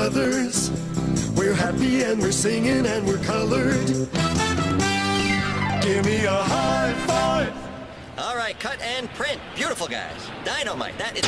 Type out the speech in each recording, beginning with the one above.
brothers. We're happy and we're singing and we're colored. Give me a high five. All right, cut and print. Beautiful, guys. Dynamite. That is...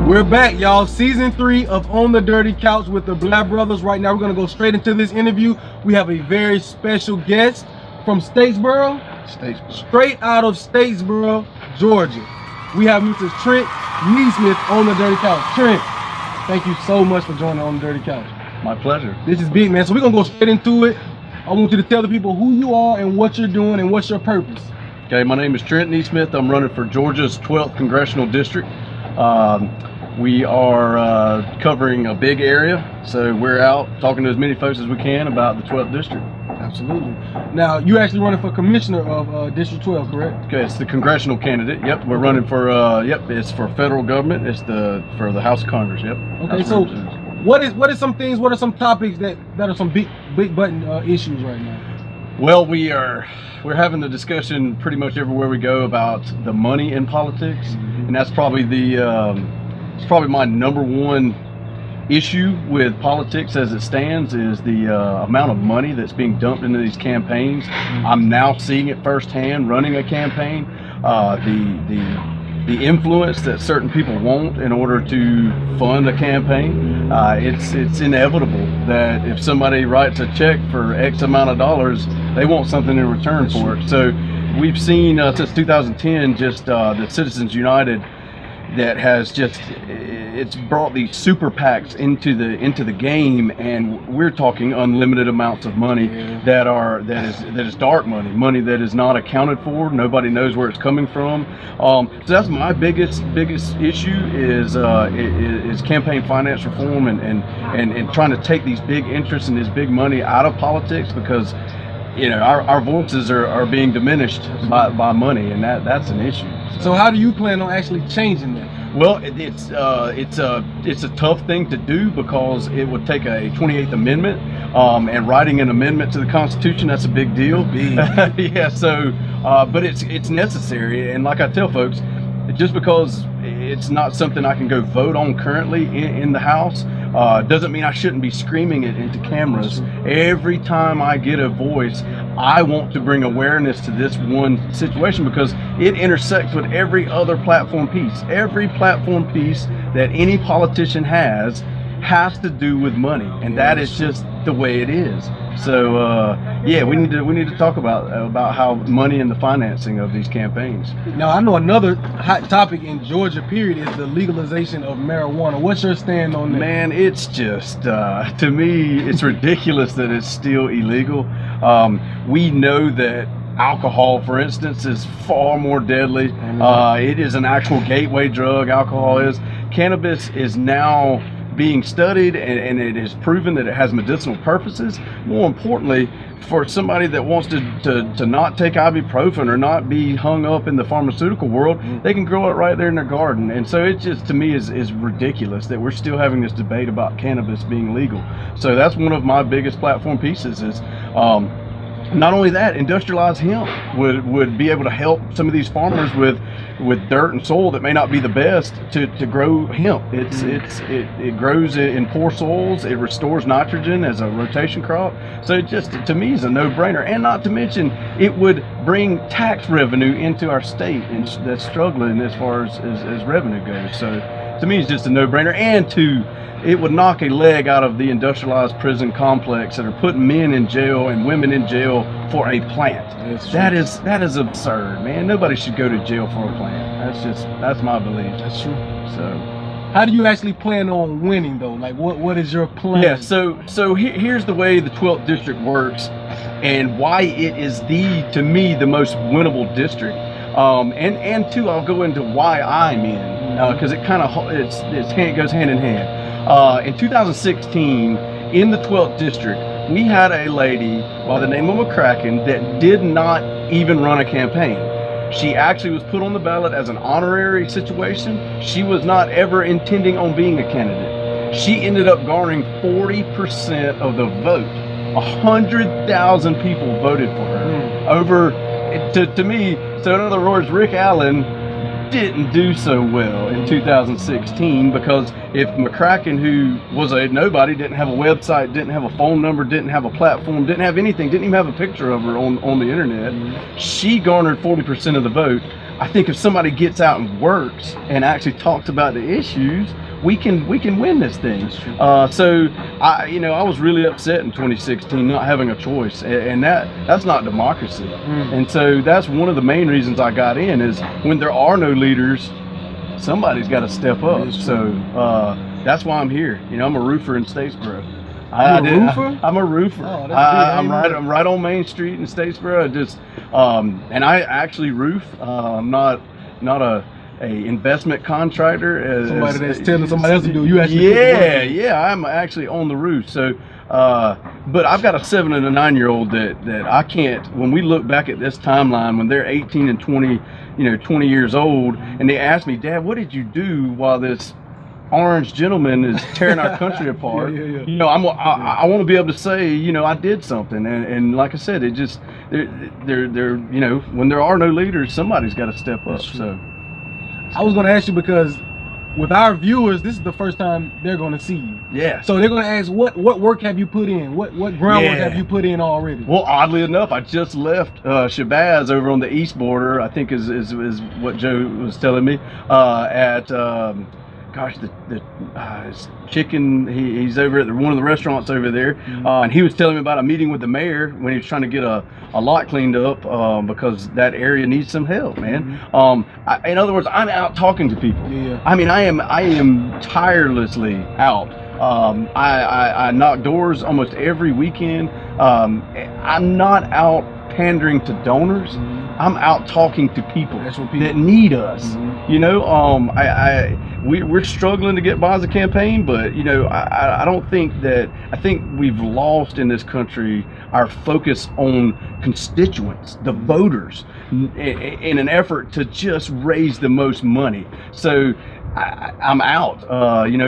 We're back, y'all. Season 3 of On the Dirty Couch with the Blair Brothers. Right now, we're going to go straight into this interview. We have a very special guest from Statesboro. Straight out of Statesboro, Georgia. We have Mr. Trent Nesmith on the Dirty Couch. Trent, thank you so much for joining On the Dirty Couch. My pleasure. This is big, man. So we're going to go straight into it. I want you to tell the people who you are and what you're doing and what's your purpose. Okay, my name is Trent Nesmith. I'm running for Georgia's 12th Congressional District. We are covering a big area, so we're out talking to as many folks as we can about the 12th District. Absolutely. Now, you actually running for commissioner of District 12, correct? Okay, it's the congressional candidate. Yep, we're running for, it's for federal government. It's for the House of Congress. Yep. Okay, so what are some topics that are some big button issues right now? Well, we're having the discussion pretty much everywhere we go about the money in politics, and that's probably it's probably my number one issue with politics as it stands is the amount of money that's being dumped into these campaigns. I'm now seeing it firsthand running a campaign. The influence that certain people want in order to fund a campaign. It's inevitable that if somebody writes a check for X amount of dollars, they want something in return for it. So we've seen since 2010 just the Citizens United that has it's brought these super PACs into the game, and we're talking unlimited amounts of money that is dark money that is not accounted for. Nobody knows where it's coming from. So that's my biggest issue is campaign finance reform and trying to take these big interests and this big money out of politics, because our voices are being diminished by money, and that's an issue. So how do you plan on actually changing that? Well, it's a tough thing to do because it would take a 28th Amendment, and writing an amendment to the Constitution, that's a big deal. Yeah, so but it's necessary, and like I tell folks, just because it's not something I can go vote on currently in the House doesn't mean I shouldn't be screaming it into cameras. Every time I get a voice, I want to bring awareness to this one situation because it intersects with every other platform piece. Every platform piece that any politician has to do with money, and that is just the way it is. So yeah, we need to talk about how money and the financing of these campaigns. Now, I know another hot topic in Georgia period is the legalization of marijuana. What's your stand on that? Man, it's just to me it's ridiculous that it's still illegal. We know that alcohol, for instance, is far more deadly. It is an actual gateway drug. Alcohol is. Cannabis is now being studied, and it is proven that it has medicinal purposes. More importantly, for somebody that wants to not take ibuprofen or not be hung up in the pharmaceutical world, they can grow it right there in their garden. And so it just, to me, is ridiculous that we're still having this debate about cannabis being legal. So that's one of my biggest platform pieces is not only that, industrialized hemp would be able to help some of these farmers with dirt and soil that may not be the best to grow hemp. It grows in poor soils. It restores nitrogen as a rotation crop. So it just, to me, is a no-brainer. And not to mention, it would bring tax revenue into our state, and that's struggling as far as revenue goes. So to me, it's just a no-brainer. And it would knock a leg out of the industrialized prison complex that are putting men in jail and women in jail for a plant. That is absurd, man. Nobody should go to jail for a plant. That's my belief. That's true. So how do you actually plan on winning though? Like what is your plan? Yeah, so here's the way the 12th district works and why it is to me the most winnable district. And two, I'll go into why I'm in, because it goes hand in hand. In 2016, in the 12th district, We had a lady by the name of McCracken that did not even run a campaign. She actually was put on the ballot as an honorary situation. She was not ever intending on being a candidate. She ended up garnering 40% of the vote. 100,000 people voted for her. Over, to me, so in other words, Rick Allen didn't do so well in 2016, because if McCracken, who was a nobody, didn't have a website, didn't have a phone number, didn't have a platform, didn't have anything, didn't even have a picture of her on the internet, she garnered 40% of the vote. I think if somebody gets out and works and actually talks about the issues, we can win this thing. So I was really upset in 2016 not having a choice, and that's not democracy. And so that's one of the main reasons I got in, is when there are no leaders, somebody's got to step up. So that's why I'm here. I'm a roofer in Statesboro. I'm a roofer. Oh, I'm right on Main Street in Statesboro. And I actually roof. I'm not a investment contractor. Somebody that's telling somebody else to do. You actually I'm actually on the roof. So, but I've got a 7 and a 9-year-old that I can't. When we look back at this timeline, when they're 18 and 20, 20 years old, and they ask me, Dad, what did you do while this orange gentleman is tearing our country apart? I want to be able to say, I did something, and like I said, it just they're when there are no leaders, somebody's got to step up. So. I was going to ask you, because with our viewers, this is the first time they're going to see you. Yeah. So they're going to ask, what work have you put in? What groundwork have you put in already? Well, oddly enough, I just left Shabazz over on the east border, I think is what Joe was telling me, at his chicken, he's over at one of the restaurants over there, and he was telling me about a meeting with the mayor when he was trying to get a lot cleaned up, because that area needs some help, man. In other words, I'm out talking to people. I mean, I am tirelessly out. I knock doors almost every weekend. I'm not out pandering to donors. I'm out talking to people that need us. We're struggling to get by as a campaign, but I don't think that. I think we've lost in this country our focus on constituents, the voters, in an effort to just raise the most money. So I'm out.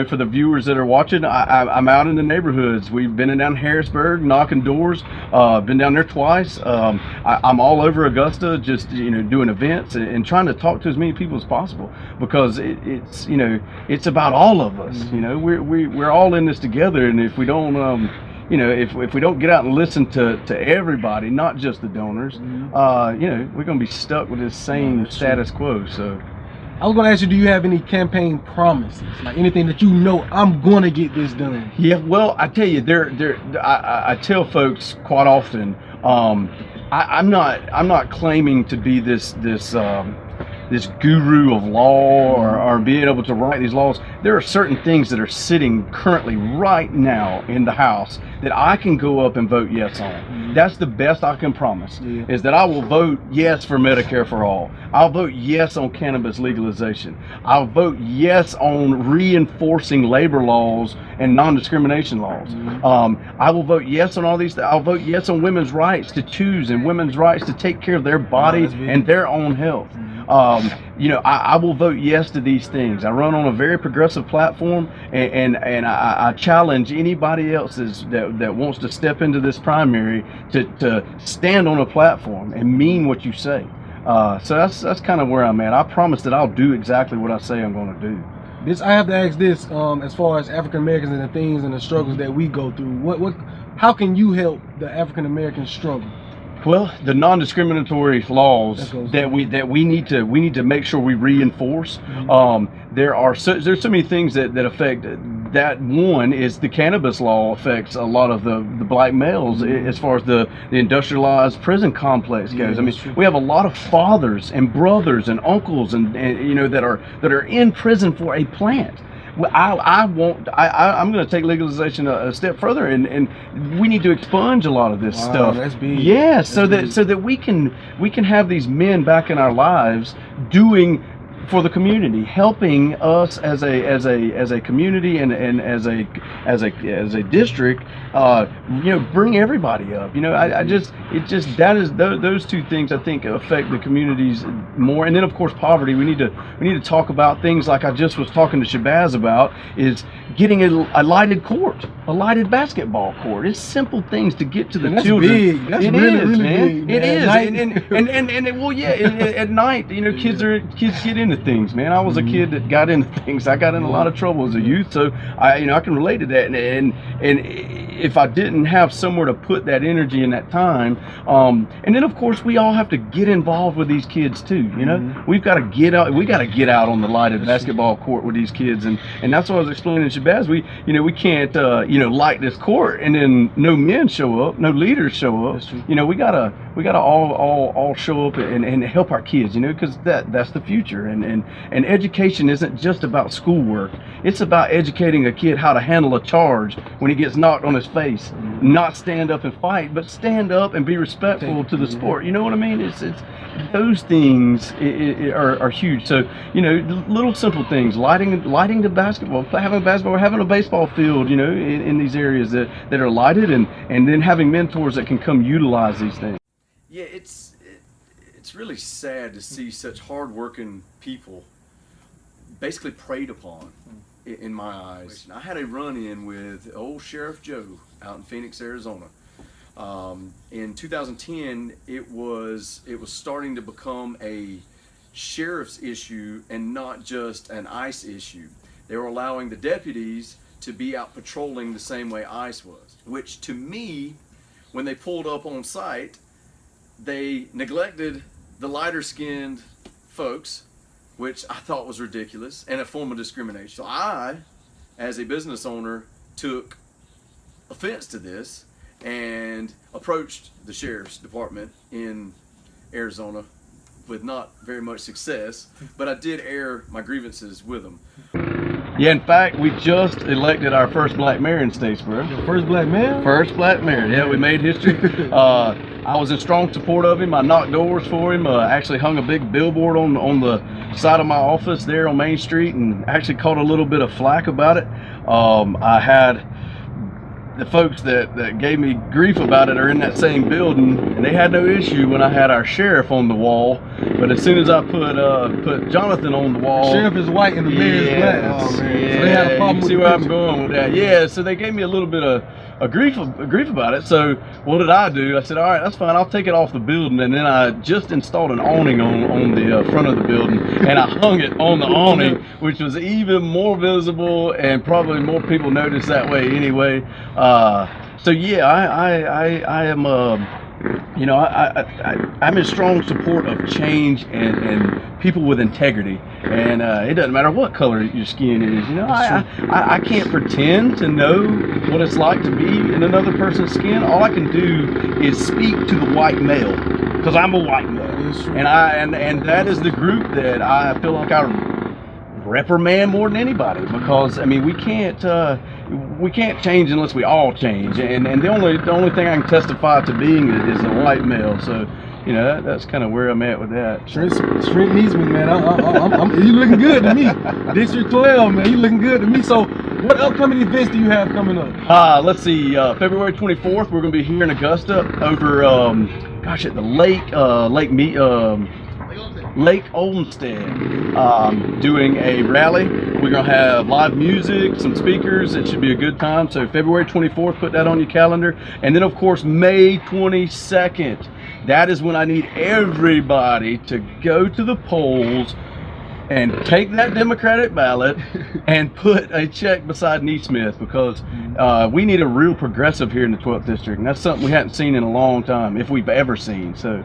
For the viewers that are watching, I'm out in the neighborhoods. We've been down Harrisburg, knocking doors. Been down there twice. I'm all over Augusta, just doing events and trying to talk to as many people as possible, because it's about all of us. We're all in this together, and if we don't, if we don't get out and listen to everybody, not just the donors, we're going to be stuck with this same status quo. So. I was going to ask you, do you have any campaign promises, like anything that I'm going to get this done? Yeah, well, I tell you, I tell folks quite often, I'm not claiming to be this guru of law or being able to write these laws. There are certain things that are sitting currently right now in the House that I can go up and vote yes on. That's the best I can promise, is that I will vote yes for Medicare for all. I'll vote yes on cannabis legalization. I'll vote yes on reinforcing labor laws and non-discrimination laws. I will vote yes on all these. I'll vote yes on women's rights to choose and women's rights to take care of their body and their own health. I will vote yes to these things. I run on a very progressive platform, and I challenge anybody else that wants to step into this primary to stand on a platform and mean what you say. So that's kind of where I'm at. I promise that I'll do exactly what I say I'm going to do. I have to ask this, as far as African Americans and the things and the struggles that we go through. How can you help the African American struggle? Well, the non-discriminatory laws that we need to make sure we reinforce. There's so many things that affect that. One is the cannabis law affects a lot of the black males as far as the industrialized prison complex goes. I mean, we have a lot of fathers and brothers and uncles and that are in prison for a plant. I'm going to take legalization a step further, and we need to expunge a lot of this stuff. That's big. Yeah, so that we can have these men back in our lives doing for the community, helping us as a community and as a district, bring everybody up. Those two things I think affect the communities more. And then of course poverty. We need to talk about things like I just was talking to Shabazz about, is getting a lighted court, a lighted basketball court. It's simple things to get to the children. Big. That's really big. It is. At night, kids get into things, man. I was a kid that got into things. I got in a lot of trouble as a youth, so I can relate to that. And if I didn't have somewhere to put that energy and that time, and then of course we all have to get involved with these kids too. We've got to get out. We got to get out on the lighted basketball court with these kids, and that's what I was explaining to Shabazz. We can't light this court and then no men show up, no leaders show up. We gotta all show up and help our kids, because that's the future. And education isn't just about schoolwork. It's about educating a kid how to handle a charge when he gets knocked on his face. Not stand up and fight, but stand up and be respectful to the sport. You know what I mean? It's those things are huge. So little simple things, lighting the basketball, having a baseball field, in these areas that are lighted, and then having mentors that can come utilize these things. Yeah, it's really sad to see such hardworking people basically preyed upon, in my eyes. I had a run-in with old Sheriff Joe out in Phoenix, Arizona. In 2010, it was starting to become a sheriff's issue and not just an ICE issue. They were allowing the deputies to be out patrolling the same way ICE was, which to me, when they pulled up on site, they neglected the lighter skinned folks, which I thought was ridiculous and a form of discrimination. So I, as a business owner, took offense to this and approached the sheriff's department in Arizona with not very much success, but I did air my grievances with them. Yeah, in fact, we just elected our first black mayor in Statesboro. The first black mayor? First black mayor, yeah, we made history. I was in strong support of him. I knocked doors for him, actually hung a big billboard on the side of my office there on Main Street, and actually caught a little bit of flack about it. I had the folks that gave me grief about it are in that same building, and they had no issue when I had our sheriff on the wall. But as soon as I put Jonathan on the wall, the sheriff is white and the mayor is black. Oh, man. Yeah, So they had a problem with see where I'm going with that. Yeah, so they gave me a little bit of grief about it. So what did I do? I said, all right, that's fine. I'll take it off the building, and then I just installed an awning on the front of the building, and I hung it on the awning, which was even more visible, and probably more people noticed that way anyway. So yeah, I am I'm in strong support of change and people with integrity, and it doesn't matter what color your skin is. I can't pretend to know what it's like to be in another person's skin. All I can do is speak to the white male, because I'm a white male, and that is the group that I feel like I reprimand more than anybody, because we can't change unless we all change, and the only thing I can testify to being is a white male. So that's kind of where I'm at with that. Trent Nesmith, man, you looking good to me. District 12, man, you looking good to me. So what upcoming events do you have coming up? Let's see, February 24th, we're going to be here in Augusta over at the Lake Olmsted, doing a rally. We're going to have live music, some speakers. It should be a good time. So February 24th, put that on your calendar. And then of course May 22nd, that is when I need everybody to go to the polls and take that Democratic ballot and put a check beside Nesmith, because we need a real progressive here in the 12th district, and that's something we hadn't seen in a long time, if we've ever seen. So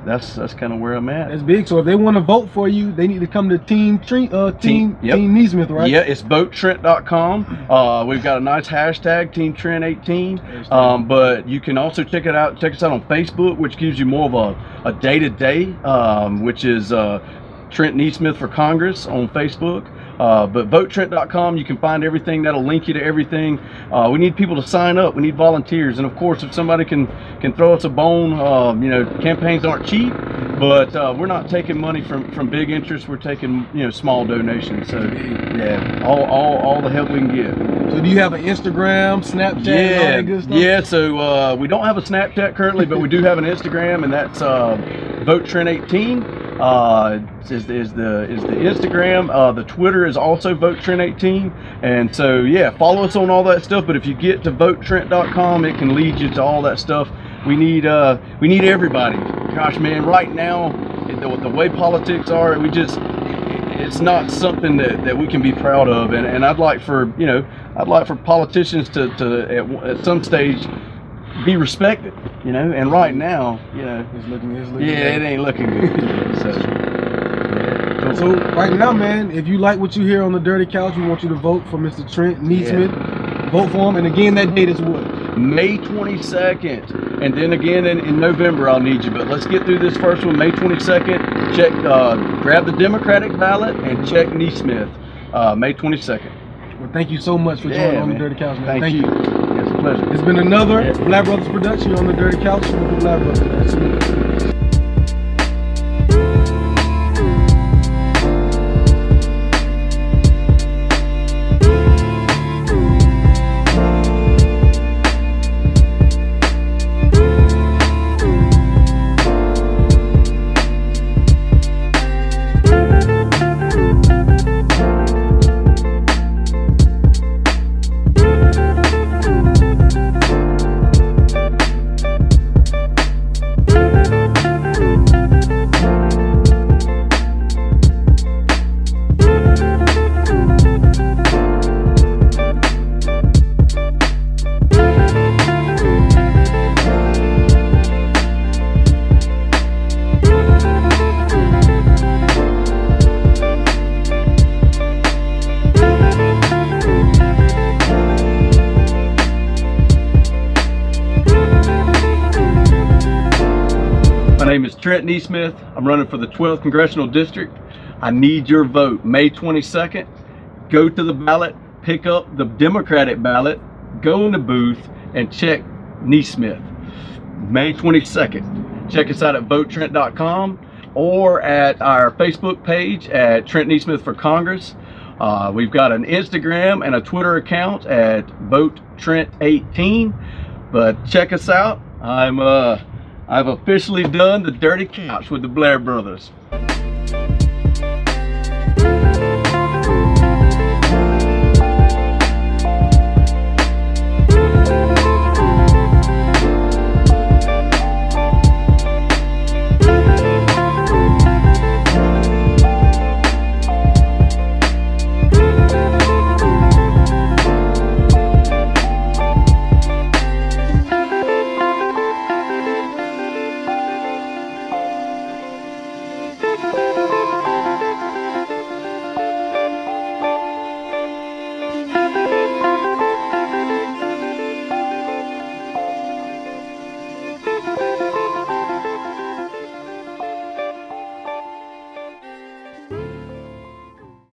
that's kind of where I'm at. That's big. So if they want to vote for you, they need to come to Team Nesmith, right? Yeah, it's votetrent.com. We've got a nice hashtag, Team Trent 18. But you can also check us out on Facebook, which gives you more of a day-to-day, which is Trent Nesmith for Congress on Facebook. But votetrent.com, you can find everything. That'll link you to everything. We need people to sign up. We need volunteers, and of course, if somebody can throw us a bone, campaigns aren't cheap, But we're not taking money from big interest. We're taking small donations. So yeah, all the help we can get. So do you have an Instagram, Snapchat, and all that good stuff? Yeah. So we don't have a Snapchat currently, but we do have an Instagram, and that's Vote Trent 18. Is the Instagram. The Twitter is also Vote Trent 18. And so yeah, follow us on all that stuff. But if you get to votetrent.com, it can lead you to all that stuff. We need everybody. Gosh, man, right now, the way politics are, it's not something that we can be proud of. And I'd like for politicians to at some stage be respected, and right now, it's looking it ain't looking good. So right now, man, if you like what you hear on the Dirty Couch, we want you to vote for Mr. Trent Nesmith. Vote for him. And again, that date is what? May 22nd. And then again in November, I'll need you. But let's get through this first one, May 22nd. Check, grab the Democratic ballot and check Nesmith, May 22nd. Well, thank you so much for joining on the Dirty Couch, man. Thank you. It's a pleasure. It's been another Black Brothers production on the Dirty Couch with the Black Brothers. My name is Trent Nesmith. I'm running for the 12th Congressional District. I need your vote. May 22nd, go to the ballot, pick up the Democratic ballot, go in the booth, and check Nesmith. May 22nd. Check us out at votetrent.com or at our Facebook page at Trent Nesmith for Congress. We've got an Instagram and a Twitter account at VoteTrent18. But check us out. I've officially done the Dirty Couch with the Blair Brothers.